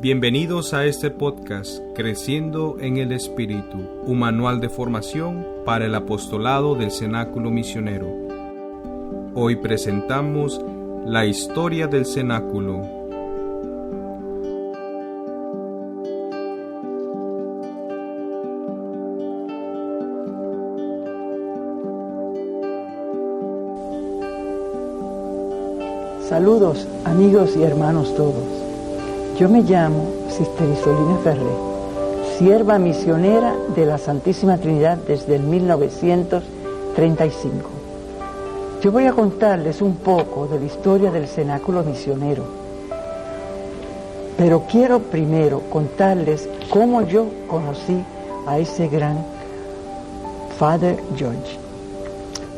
Bienvenidos a este podcast Creciendo en el Espíritu, un manual de formación para el apostolado del Cenáculo Misionero. Hoy presentamos la historia del Cenáculo. Saludos amigos y hermanos todos. Yo me llamo Sister Isolina Ferré, sierva misionera de la Santísima Trinidad desde el 1935. Yo voy a contarles un poco de la historia del Cenáculo Misionero, pero quiero primero contarles cómo yo conocí a ese gran Father George.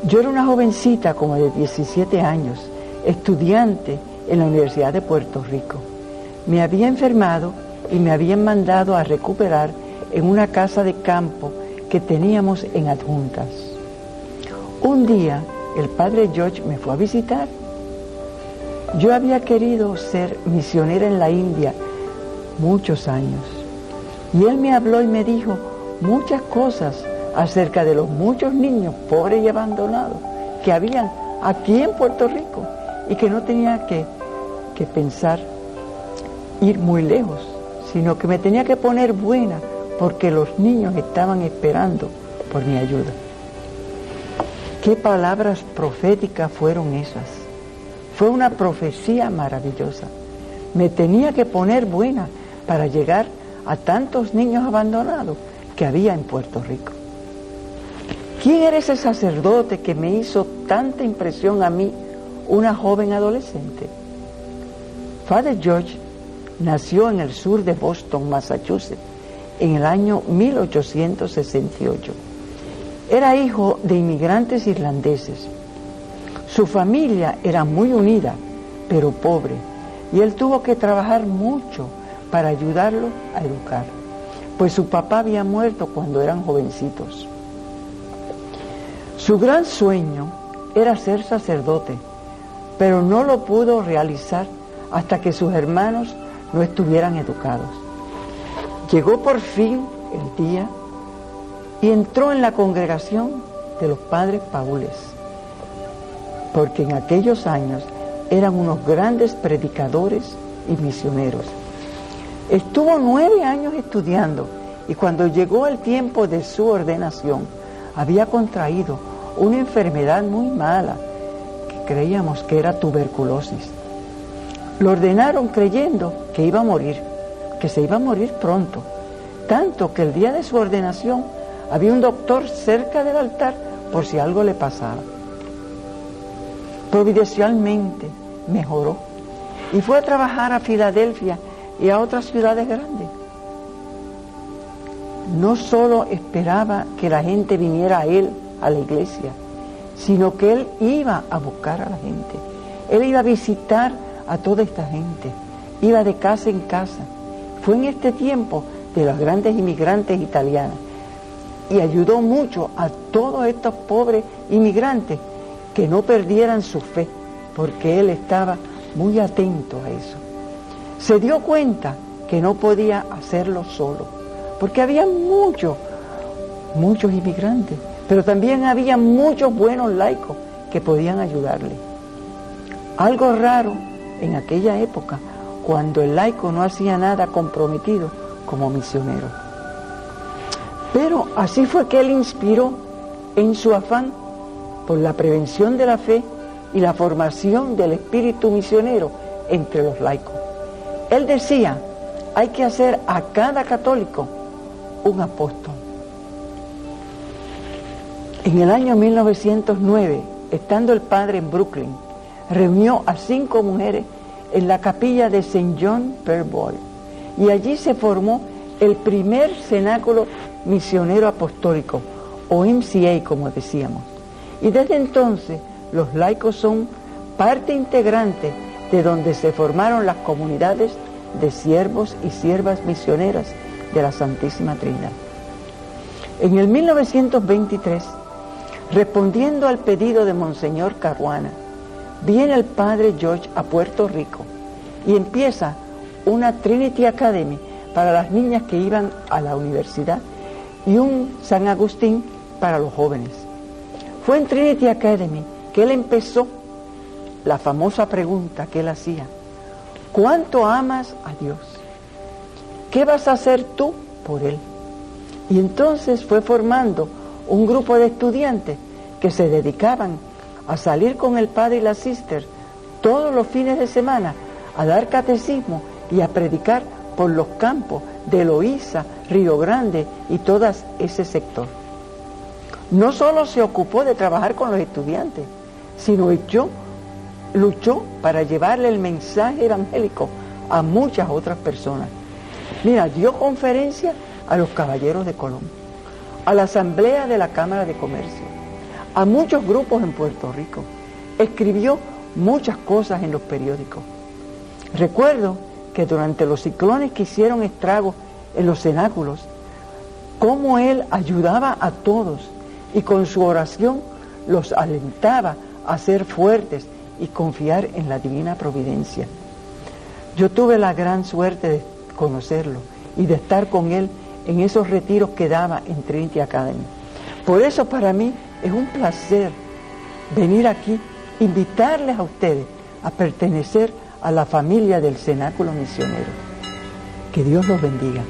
Yo era una jovencita como de 17 años, estudiante en la Universidad de Puerto Rico. Me había enfermado y me habían mandado a recuperar en una casa de campo que teníamos en Adjuntas. Un día, el Padre George me fue a visitar. Yo había querido ser misionera en la India muchos años. Y él me habló y me dijo muchas cosas acerca de los muchos niños pobres y abandonados que habían aquí en Puerto Rico y que no tenía que pensar ir muy lejos, sino que me tenía que poner buena porque los niños estaban esperando por mi ayuda. ¿Qué palabras proféticas fueron esas? Fue una profecía maravillosa. Me tenía que poner buena para llegar a tantos niños abandonados que había en Puerto Rico. ¿Quién era ese sacerdote que me hizo tanta impresión a mí, una joven adolescente? Father George nació en el sur de Boston, Massachusetts, en el año 1868. Era hijo de inmigrantes irlandeses. Su familia era muy unida, pero pobre, y él tuvo que trabajar mucho para ayudarlo a educar, pues su papá había muerto cuando eran jovencitos. Su gran sueño era ser sacerdote, pero no lo pudo realizar hasta que sus hermanos no estuvieran educados. Llegó por fin el día y entró en la congregación de los padres paules, porque en aquellos años eran unos grandes predicadores y misioneros. Estuvo 9 años estudiando y cuando llegó el tiempo de su ordenación había contraído una enfermedad muy mala que creíamos que era tuberculosis. Lo ordenaron creyendo que iba a morir, que se iba a morir pronto, tanto que el día de su ordenación había un doctor cerca del altar por si algo le pasaba. Providencialmente mejoró y fue a trabajar a Filadelfia y a otras ciudades grandes. No solo esperaba que la gente viniera a él, a la iglesia, sino que él iba a buscar a la gente. Él iba a visitar a toda esta gente, iba de casa en casa. Fue en este tiempo de los grandes inmigrantes italianos y ayudó mucho a todos estos pobres inmigrantes que no perdieran su fe, porque él estaba muy atento a eso. Se dio cuenta que no podía hacerlo solo, porque había muchos inmigrantes, pero también había muchos buenos laicos que podían ayudarle. Algo raro en aquella época, cuando el laico no hacía nada comprometido como misionero. Pero así fue que él inspiró en su afán por la prevención de la fe y la formación del espíritu misionero entre los laicos. Él decía, hay que hacer a cada católico un apóstol. En el año 1909, estando el padre en Brooklyn, reunió a 5 mujeres en la capilla de St. John Pearboy y allí se formó el primer cenáculo misionero apostólico, o MCA como decíamos. Y desde entonces los laicos son parte integrante de donde se formaron las comunidades de siervos y siervas misioneras de la Santísima Trinidad. En el 1923, respondiendo al pedido de Monseñor Caruana, viene el Padre George a Puerto Rico y empieza una Trinity Academy para las niñas que iban a la universidad y un San Agustín para los jóvenes. Fue en Trinity Academy que él empezó la famosa pregunta que él hacía: ¿cuánto amas a Dios? ¿Qué vas a hacer tú por Él? Y entonces fue formando un grupo de estudiantes que se dedicaban a salir con el padre y la sister todos los fines de semana a dar catecismo y a predicar por los campos de Loíza, Río Grande y todo ese sector. No solo se ocupó de trabajar con los estudiantes, sino luchó para llevarle el mensaje evangélico a muchas otras personas. Mira, dio conferencias a los caballeros de Colón, a la asamblea de la Cámara de Comercio, a muchos grupos en Puerto Rico. Escribió muchas cosas en los periódicos. Recuerdo que durante los ciclones que hicieron estragos en los cenáculos, cómo él ayudaba a todos y con su oración los alentaba a ser fuertes y confiar en la divina providencia. Yo tuve la gran suerte de conocerlo y de estar con él en esos retiros que daba en Trinity Academy. Por eso para mí es un placer venir aquí, invitarles a ustedes a pertenecer a la familia del Cenáculo Misionero. Que Dios los bendiga.